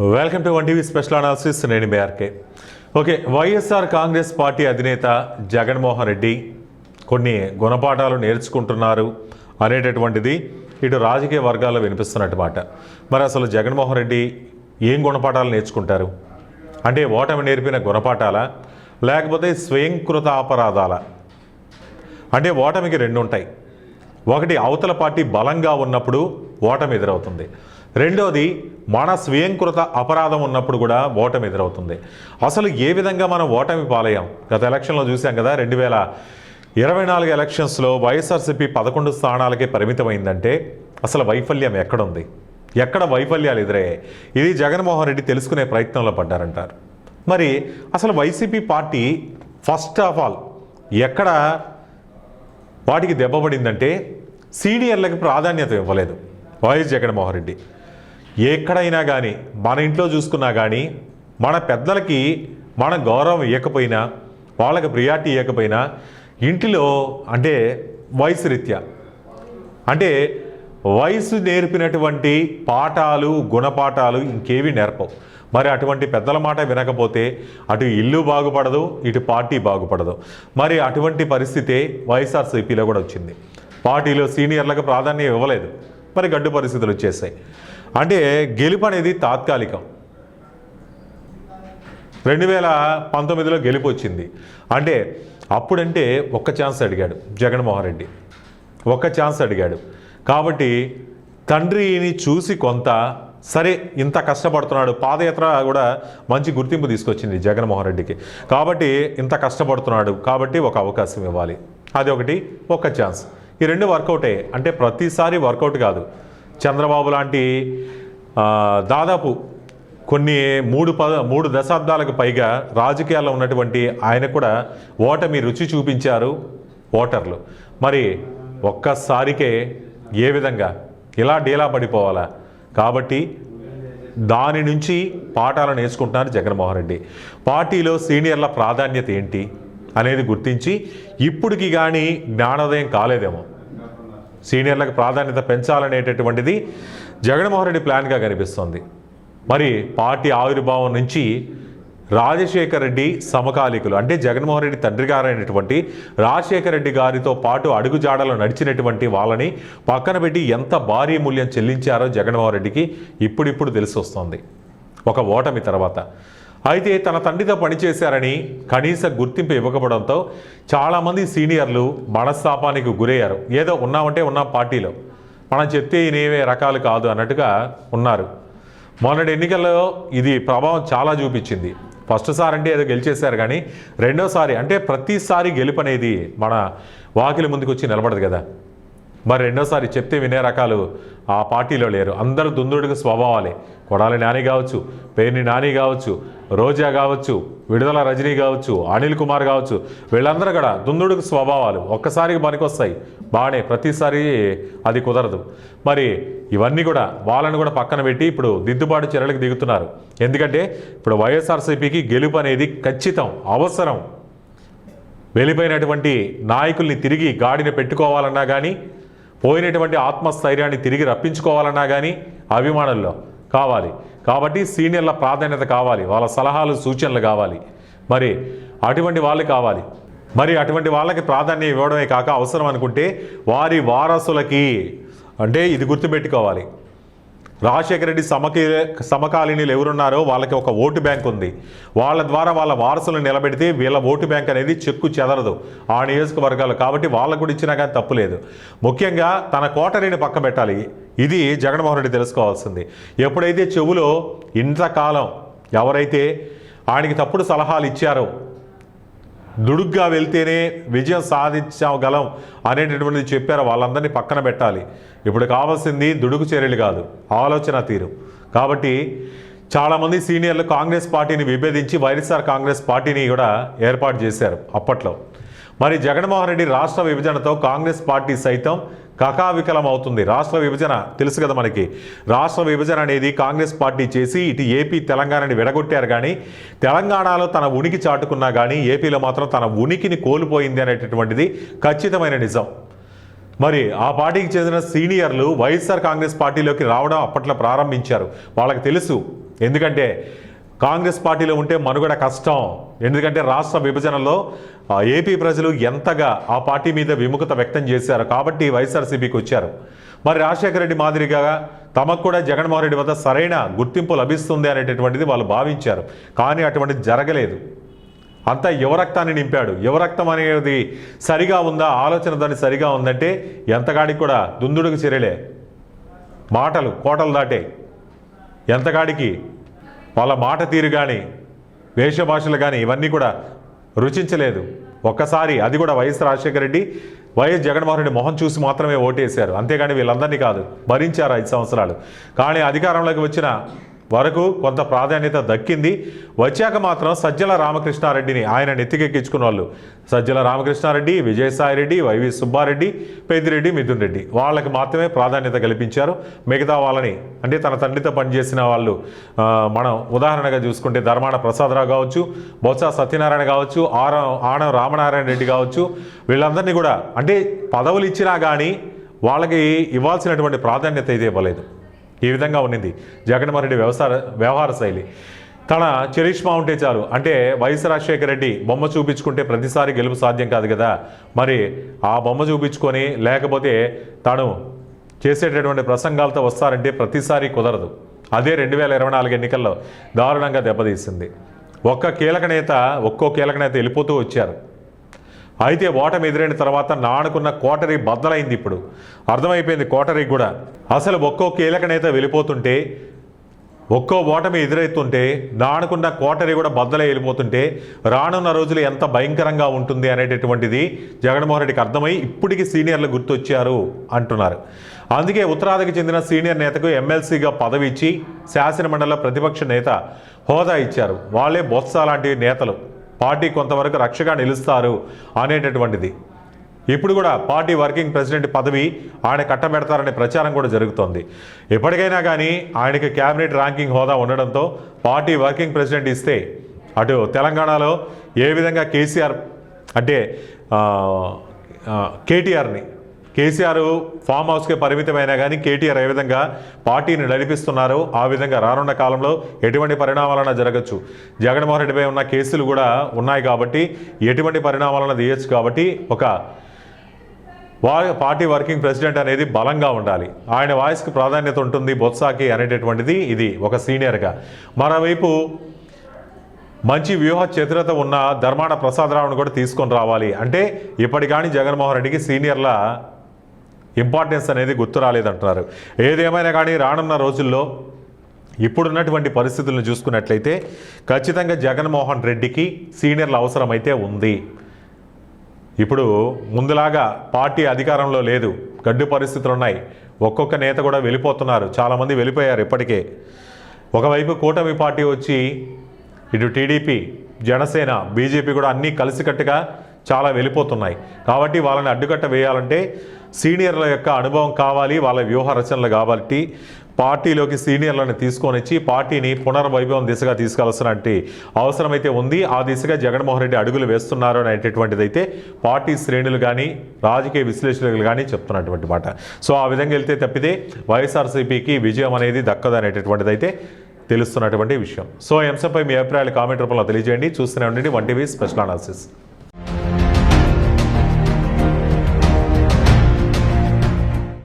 Welcome to 1 TV special analysis. నేను BRK. Okay, YSR Congress party అధినేత జగన్మోహన్ రెడ్డి కొన్ని గుణపాఠాలు నేర్చుకుంటున్నారు అనేటటువంటిది ఇటు రాజకీయ వర్గాల్లో వినిపిస్తున్నట్టు. మరి అసలు జగన్మోహన్ రెడ్డి ఏం గుణపాఠాలు నేర్చుకుంటారు అంటే ఓటమి నేర్పిన గుణపాఠాలా, లేకపోతే స్వయంకృత అపరాధాల? అంటే ఓటమికి రెండు ఉంటాయి. ఒకటి, అవతల పార్టీ బలంగా ఉన్నప్పుడు ఓటమి ఎదురవుతుంది. రెండోది, మన స్వయంకృత అపరాధం ఉన్నప్పుడు కూడా ఓటమి ఎదురవుతుంది. అసలు ఏ విధంగా మనం ఓటమి పాలయ్యాం గత ఎలక్షన్లో చూసాం కదా. 2024 ఎలక్షన్స్లో వైఎస్ఆర్సీపీ 11 స్థానాలకే పరిమితమైందంటే అసలు వైఫల్యం ఎక్కడుంది, ఎక్కడ వైఫల్యాలు ఎదురయ్యాయి, ఇది జగన్మోహన్ రెడ్డి తెలుసుకునే ప్రయత్నంలో పడ్డారంటారు. మరి అసలు YCP party first of all ఎక్కడ వాటికి దెబ్బపడిందంటే సీనియర్లకు ప్రాధాన్యత ఇవ్వలేదు వైఎస్ జగన్మోహన్ రెడ్డి. ఎక్కడైనా కానీ మన ఇంట్లో చూసుకున్నా కానీ మన పెద్దలకి మన గౌరవం ఇవ్వకపోయినా, వాళ్ళకి ప్రియారిటీ ఇవ్వకపోయినా ఇంటిలో అంటే వయసు రీత్యా అంటే వయసు నేర్పినటువంటి పాఠాలు గుణపాఠాలు ఇంకేవి నేర్పవు. మరి అటువంటి పెద్దల మాట వినకపోతే అటు ఇల్లు బాగుపడదు, ఇటు పార్టీ బాగుపడదు. మరి అటువంటి పరిస్థితే వైఎస్ఆర్సీపీలో కూడా వచ్చింది. పార్టీలో సీనియర్లకు ప్రాధాన్యం ఇవ్వలేదు, మరి గడ్డు పరిస్థితులు వచ్చేసాయి. అంటే గెలుపు అనేది తాత్కాలికం. 2019లో గెలుపు వచ్చింది అంటే అప్పుడంటే ఒక్క ఛాన్స్ అడిగాడు జగన్మోహన్ రెడ్డి, ఒక్క ఛాన్స్ అడిగాడు. కాబట్టి తండ్రిని చూసి కొంత సరే ఇంత కష్టపడుతున్నాడు, పాదయాత్ర కూడా మంచి గుర్తింపు తీసుకొచ్చింది జగన్మోహన్ రెడ్డికి. కాబట్టి ఇంత కష్టపడుతున్నాడు కాబట్టి ఒక అవకాశం ఇవ్వాలి, అది ఒకటి, ఒక్క ఛాన్స్. ఈ రెండు వర్కౌటే. అంటే ప్రతిసారి వర్కౌట్ కాదు. చంద్రబాబు లాంటి దాదాపు కొన్ని మూడు దశాబ్దాలకు పైగా రాజకీయాల్లో ఉన్నటువంటి ఆయన కూడా ఓటమి రుచి చూపించారు ఓటర్లు. మరి ఒక్కసారికే ఏ విధంగా ఇలా డీలా పడిపోవాలా? కాబట్టి దాని నుంచి పాఠాలు నేర్చుకుంటున్నారు జగన్మోహన్ రెడ్డి. పార్టీలో సీనియర్ల ప్రాధాన్యత ఏంటి అనేది గుర్తించి ఇప్పటికి కానీ జ్ఞానోదయం కాలేదేమో. సీనియర్లకు ప్రాధాన్యత పెంచాలనేటటువంటిది జగన్మోహన్ రెడ్డి ప్లాన్గా కనిపిస్తోంది. మరి పార్టీ ఆవిర్భావం నుంచి రాజశేఖర్ రెడ్డి సమకాలికులు అంటే జగన్మోహన్ రెడ్డి తండ్రి గారైనటువంటి రాజశేఖర్ రెడ్డి గారితో పాటు అడుగుజాడలో నడిచినటువంటి వాళ్ళని పక్కన పెట్టి ఎంత భారీ మూల్యం చెల్లించారో జగన్మోహన్ రెడ్డికి ఇప్పుడిప్పుడు తెలిసి వస్తుంది ఒక ఓటమి తర్వాత. అయితే తన తండ్రితో పనిచేశారని కనీస గుర్తింపు ఇవ్వకపోవడంతో చాలామంది సీనియర్లు మనస్తాపానికి గురయ్యారు. ఏదో ఉన్నామంటే ఉన్నాం పార్టీలో, మనం చెప్తే ఇనేవే రకాలు కాదు అన్నట్టుగా ఉన్నారు. మొన్నటి ఎన్నికల్లో ఇది ప్రభావం చాలా చూపించింది. ఫస్ట్ సారి అంటే ఏదో గెలిచేశారు, కానీ రెండోసారి అంటే ప్రతిసారి గెలుపు అనేది మన వాకిలి ముందుకు వచ్చి నిలబడదు కదా. మరి రెండోసారి చెప్తే వినే రకాలు ఆ పార్టీలో లేరు. అందరూ దుందుడుగా స్వభావాలే. కొడాలి నాని కావచ్చు, పేర్ని నాని కావచ్చు, రోజా కావచ్చు, విడుదల రజనీ కావచ్చు, అనిల్ కుమార్ కావచ్చు, వీళ్ళందరూ కూడా దుందుడుకు స్వభావాలు. ఒక్కసారికి పనికొస్తాయి బాగానే, ప్రతిసారి అది కుదరదు. మరి ఇవన్నీ కూడా వాళ్ళని కూడా పక్కన పెట్టి ఇప్పుడు దిద్దుబాటు చర్యలకు దిగుతున్నారు. ఎందుకంటే ఇప్పుడు వైఎస్ఆర్సీపీకి గెలుపు అనేది ఖచ్చితం, అవసరం. వెళ్ళిపోయినటువంటి నాయకుల్ని తిరిగి గాడిని పెట్టుకోవాలన్నా కానీ, పోయినటువంటి ఆత్మస్థైర్యాన్ని తిరిగి రప్పించుకోవాలన్నా కానీ అభిమానుల్లో కావాలి. కాబట్టి సీనియర్ల ప్రాధాన్యత కావాలి, వాళ్ళ సలహాలు సూచనలు కావాలి. మరి అటువంటి వాళ్ళు కావాలి. మరి అటువంటి వాళ్ళకి ప్రాధాన్యం ఇవ్వడమే కాక అవసరం అనుకుంటే వారి వారసులకి అంటే ఇది గుర్తుపెట్టుకోవాలి. రాజశేఖర రెడ్డి సమకాలీనులు ఎవరున్నారో వాళ్ళకి ఒక ఓటు బ్యాంక్ ఉంది. వాళ్ళ ద్వారా వాళ్ళ వారసులను నిలబెడితే వీళ్ళ ఓటు బ్యాంక్ అనేది చెక్కు చెదరదు ఆ నియోజకవర్గాలు. కాబట్టి వాళ్ళకు కూడా ఇచ్చినా కానీ తప్పులేదు. ముఖ్యంగా తన కోటరీని పక్క పెట్టాలి. ఇది జగన్మోహన్ రెడ్డి తెలుసుకోవాల్సింది. ఎప్పుడైతే చెవులో ఇంతకాలం ఎవరైతే ఆయనకి తప్పుడు సలహాలు ఇచ్చారో, దుడుగ్గా వెళ్తేనే విజయం సాధించగలం అనేటటువంటిది చెప్పారో వాళ్ళందరినీ పక్కన పెట్టాలి. ఇప్పుడు కావాల్సింది దుడుగు చర్యలు కాదు, ఆలోచన తీరు. కాబట్టి చాలామంది సీనియర్లు కాంగ్రెస్ పార్టీని విభేదించి వైఎస్ఆర్ కాంగ్రెస్ పార్టీని కూడా ఏర్పాటు చేశారు అప్పట్లో. మరి జగన్మోహన్ రెడ్డి రాష్ట్ర విభజనతో కాంగ్రెస్ పార్టీ సైతం కకావికలం అవుతుంది. రాష్ట్ర విభజన తెలుసు కదా మనకి. రాష్ట్ర విభజన అనేది కాంగ్రెస్ పార్టీ చేసి ఇటు ఏపీ తెలంగాణని విడగొట్టారు, కానీ తెలంగాణలో తన ఉనికి చాటుకున్నా కానీ ఏపీలో మాత్రం తన ఉనికిని కోల్పోయింది అనేటటువంటిది ఖచ్చితమైన నిజం. మరి ఆ పార్టీకి చెందిన సీనియర్లు వైఎస్ఆర్ కాంగ్రెస్ పార్టీలోకి రావడం అప్పట్లో ప్రారంభించారు. వాళ్ళకి తెలుసు ఎందుకంటే కాంగ్రెస్ పార్టీలో ఉంటే మనుగడ కష్టం. ఎందుకంటే రాష్ట్ర విభజనలో ఏపీ ప్రజలు ఎంతగా ఆ పార్టీ మీద విముఖత వ్యక్తం చేశారు కాబట్టి వైఎస్ఆర్సీపీకి వచ్చారు. మరి రాజశేఖర రెడ్డి మాదిరిగా తమకు కూడా జగన్మోహన్ రెడ్డి వద్ద సరైన గుర్తింపు లభిస్తుంది అనేటటువంటిది వాళ్ళు భావించారు. కానీ అటువంటిది జరగలేదు. అంతా యువరక్తాన్ని నింపాడు. యువరక్తం అనేది సరిగా ఉందా, ఆలోచన దాన్ని సరిగా ఉందంటే ఎంతగాడికి కూడా దుందుడుకు చర్యలే, మాటలు కోటలు దాటే. ఎంతగాడికి వాళ్ళ మాట తీరు కానీ వేషభాషలు కానీ ఇవన్నీ కూడా రుచించలేదు. ఒక్కసారి అది కూడా వైఎస్ రాజశేఖర రెడ్డి వైఎస్ జగన్మోహన్ రెడ్డి మొహం చూసి మాత్రమే ఓటేశారు. అంతేగాని వీళ్ళందరినీ కాదు, భరించారు 5 సంవత్సరాలు. కానీ అధికారంలోకి వచ్చిన వరకు కొంత ప్రాధాన్యత దక్కింది. వచ్చాక మాత్రం సజ్జల రామకృష్ణారెడ్డిని ఆయన నెత్తికెక్కించుకున్న వాళ్ళు సజ్జల రామకృష్ణారెడ్డి, విజయసాయిరెడ్డి, వైవి సుబ్బారెడ్డి, పెద్దిరెడ్డి, మిథున్ రెడ్డి వాళ్ళకి మాత్రమే ప్రాధాన్యత కల్పించారు. మిగతా వాళ్ళని అంటే తన తండ్రితో పనిచేసిన వాళ్ళు మనం ఉదాహరణగా చూసుకుంటే ధర్మాన ప్రసాదరావు కావచ్చు, బొత్స సత్యనారాయణ కావచ్చు, ఆనం రామనారాయణ రెడ్డి కావచ్చు, వీళ్ళందరినీ కూడా అంటే పదవులు ఇచ్చినా కానీ వాళ్ళకి ఇవ్వాల్సినటువంటి ప్రాధాన్యత అయితే ఇవ్వలేదు. ఈ విధంగా ఉన్నింది జగన్మోహన్ రెడ్డి వ్యవహార శైలి. తన చరిష్మా ఉంటే చాలు, అంటే వైఎస్ రాజశేఖర రెడ్డి బొమ్మ చూపించుకుంటే ప్రతిసారి గెలుపు సాధ్యం కాదు కదా. మరి ఆ బొమ్మ చూపించుకొని లేకపోతే తాను చేసేటటువంటి ప్రసంగాలతో వస్తారంటే ప్రతిసారి కుదరదు. అదే 2024 ఎన్నికల్లో దారుణంగా దెబ్బతీసింది. ఒక్కో కీలక నేత వెళ్ళిపోతూ వచ్చారు. అయితే ఓటమి ఎదురైన తర్వాత నానుకున్న కోటరీ బద్దలైంది. ఇప్పుడు అర్థమైపోయింది కోటరీ కూడా. అసలు ఒక్కో కీలక నేత వెళ్ళిపోతుంటే, ఒక్కో ఓటమి ఎదురవుతుంటే నానుకున్న కోటరీ కూడా బద్దలై వెళ్ళిపోతుంటే రానున్న రోజులు ఎంత భయంకరంగా ఉంటుంది అనేటటువంటిది జగన్మోహన్ రెడ్డికి అర్థమై ఇప్పటికీ సీనియర్లు గుర్తొచ్చారు అంటున్నారు. అందుకే ఉత్తరాదికి చెందిన సీనియర్ నేతకు ఎమ్మెల్సీగా పదవి ఇచ్చి శాసనమండలిలో ప్రతిపక్ష నేత హోదా ఇచ్చారు. వాళ్ళే బొత్స లాంటి నేతలు పార్టీ కొంతవరకు రక్షగా నిలుస్తారు అనేటటువంటిది. ఇప్పుడు కూడా పార్టీ వర్కింగ్ ప్రెసిడెంట్ పదవి ఆయన కట్టబెడతారనే ప్రచారం కూడా జరుగుతోంది. ఎప్పటికైనా కానీ ఆయనకి క్యాబినెట్ ర్యాంకింగ్ హోదా ఉండడంతో పార్టీ వర్కింగ్ ప్రెసిడెంట్ ఇస్తే అటు తెలంగాణలో ఏ విధంగా కేసీఆర్ అంటే కేసీఆర్ ఫామ్ హౌస్కే పరిమితమైనా కానీ కేటీఆర్ ఏ విధంగా పార్టీని నడిపిస్తున్నారో ఆ విధంగా రానున్న కాలంలో ఎటువంటి పరిణామాలన్నా జరగచ్చు. జగన్మోహన్ రెడ్డిపై ఉన్న కేసులు కూడా ఉన్నాయి కాబట్టి ఎటువంటి పరిణామాలన్నా తీయచ్చు. కాబట్టి ఒక పార్టీ వర్కింగ్ ప్రెసిడెంట్ అనేది బలంగా ఉండాలి. ఆయన వాయిస్కి ప్రాధాన్యత ఉంటుంది బొత్సాకి అనేటటువంటిది ఇది ఒక సీనియర్గా. మరోవైపు మంచి వ్యూహ చతురత ఉన్న ధర్మాన ప్రసాదరావును కూడా తీసుకొని రావాలి. అంటే ఇప్పటి కానీ జగన్మోహన్ రెడ్డికి సీనియర్ల ఇంపార్టెన్స్ అనేది గుర్తు రాలేదంటున్నారు. ఏదేమైనా కానీ రానున్న రోజుల్లో ఇప్పుడున్నటువంటి పరిస్థితులను చూసుకున్నట్లయితే ఖచ్చితంగా జగన్మోహన్ రెడ్డికి సీనియర్ల అవసరమైతే ఉంది. ఇప్పుడు ముందులాగా పార్టీ అధికారంలో లేదు, గడ్డు పరిస్థితులు ఉన్నాయి. ఒక్కొక్క నేత కూడా వెళ్ళిపోతున్నారు, చాలామంది వెళ్ళిపోయారు ఇప్పటికే. ఒకవైపు కూటమి పార్టీ వచ్చి ఇటు టీడీపీ, జనసేన, బీజేపీ కూడా అన్నీ కలిసికట్టుగా చాలా వెళ్ళిపోతున్నాయి. కాబట్టి వాళ్ళని అడ్డుకట్ట వేయాలంటే సీనియర్ల యొక్క అనుభవం కావాలి, వాళ్ళ వ్యూహ రచనలు కాబట్టి పార్టీలోకి సీనియర్లను తీసుకొని వచ్చి పార్టీని పునర్వైభవం దిశగా తీసుకెళ్లాల్సినటువంటి అవసరమైతే ఉంది. ఆ దిశగా జగన్మోహన్ రెడ్డి అడుగులు వేస్తున్నారు అనేటటువంటిది అయితే పార్టీ శ్రేణులు కానీ రాజకీయ విశ్లేషకులు కానీ చెప్తున్నటువంటి మాట. సో ఆ విధంగా వెళ్తే తప్పితే వైఎస్ఆర్సీపీకి విజయం అనేది దక్కదు అనేటటువంటిది అయితే తెలుస్తున్నటువంటి విషయం. సో ఈ అంశంపై మీ అభిప్రాయాలు కామెంట్ రూపంలో తెలియజేయండి. చూస్తూనే ఉండండి 1TV స్పెషల్ అనాలిసిస్.